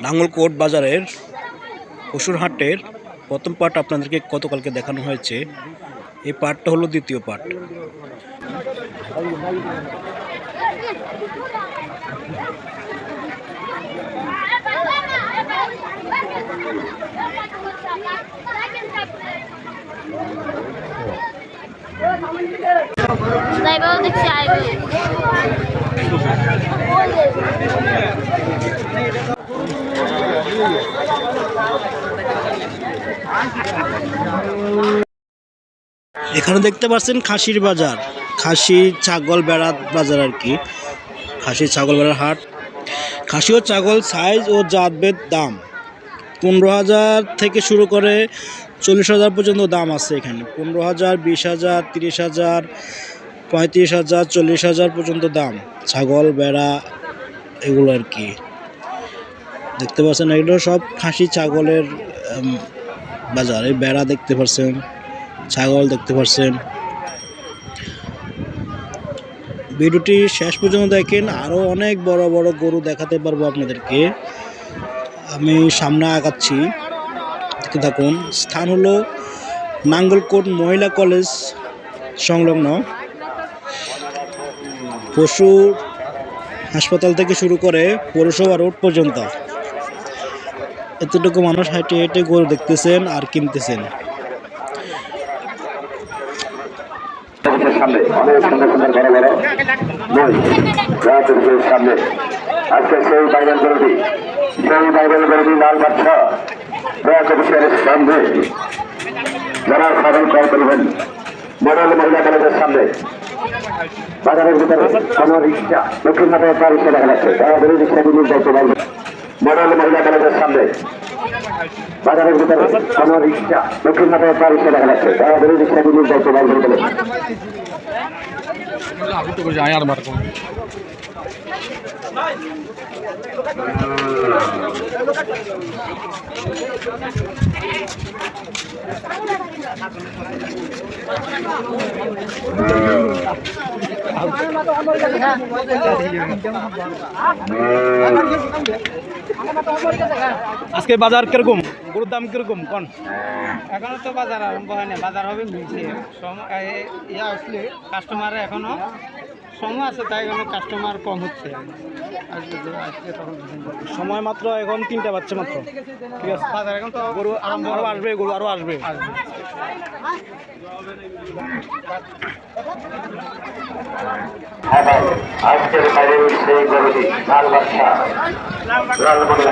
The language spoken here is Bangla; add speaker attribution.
Speaker 1: নাঙ্গলকোট বাজারের পশুর হাটের প্রথম পার্ট আপনাদেরকে গতকালকে দেখানো হয়েছে। এই পার্টটা হলো দ্বিতীয় পার্ট। এখানে দেখতে পাচ্ছেন খাসির বাজার, খাসি ছাগল বেড়ার বাজার আর কি। খাসি ছাগল বেড়ার হাট। খাসি ও ছাগল সাইজ ও জাতভেদ দাম 15,000 থেকে শুরু করে 40,000 পর্যন্ত দাম আছে এখানে। 15,000, 20,000, 30,000, 35,000, 40,000 পর্যন্ত দাম ছাগল বেড়া এগুলো আর কি। দেখতে পাচ্ছেন এগুলো সব খাসি ছাগলের বাজার। এই বেড়া দেখতে পাচ্ছেন, ছাগল দেখতে পাচ্ছেন। ভিডিওটি শেষ পর্যন্ত দেখেন, আরও অনেক বড় বড় গরু দেখাতে পারবো আপনাদেরকে। আমি সামনে আগাচ্ছি, দেখতে থাকুন। স্থান হলো নাঙ্গলকোট মহিলা কলেজ সংলগ্ন। পশু হাসপাতাল থেকে শুরু করে পৌরসভা রোড পর্যন্ত এতটুকু মানুষ হেঁটে হেঁটে গরু দেখতেছেন আর কিনতেছেন।
Speaker 2: সামনে অনেক সুন্দর সুন্দর বড় বড় বই সামনে আজকে সেই বাইবেল গরুটি লাল বাচ্চা সামনে যারা সাধন ক্রয় করবেন মডেল মহিলা কলেজের সামনে। বাজারের ভিতরে কোনো রিক্সা দক্ষিণ হাতে একটা রিক্সা দেখা যাচ্ছে, তারা বেরো রিক্সা দিয়ে যাইতে পারবে মডেল মহিলা কলেজের সামনে। বাজারের ভিতরে কোনো রিক্সা দক্ষিণ হাতে একটা রিক্সা দেখা যাচ্ছে, তারা বেরো রিক্সা দিয়ে যাইতে পারবে বলে
Speaker 1: আজকে বাজার কিরকম, গরুর দাম কিরকম কোন?
Speaker 3: এখনো তো বাজার আরম্ভ হয় না, বাজার হবে মিলছে ইয়া আসলে কাস্টমার এখনো সময় আছে, তাই কোনো কাস্টমার কম হচ্ছে।
Speaker 1: সময় মাত্র এখন 3টা বাজছে মাত্র। ঠিক আছে,
Speaker 3: বাজার এখন তো
Speaker 1: গরু আরো আসবে, গরু আরো আসবে।
Speaker 2: আজকের বাইরে সেই গরুটি লাল বাচ্চা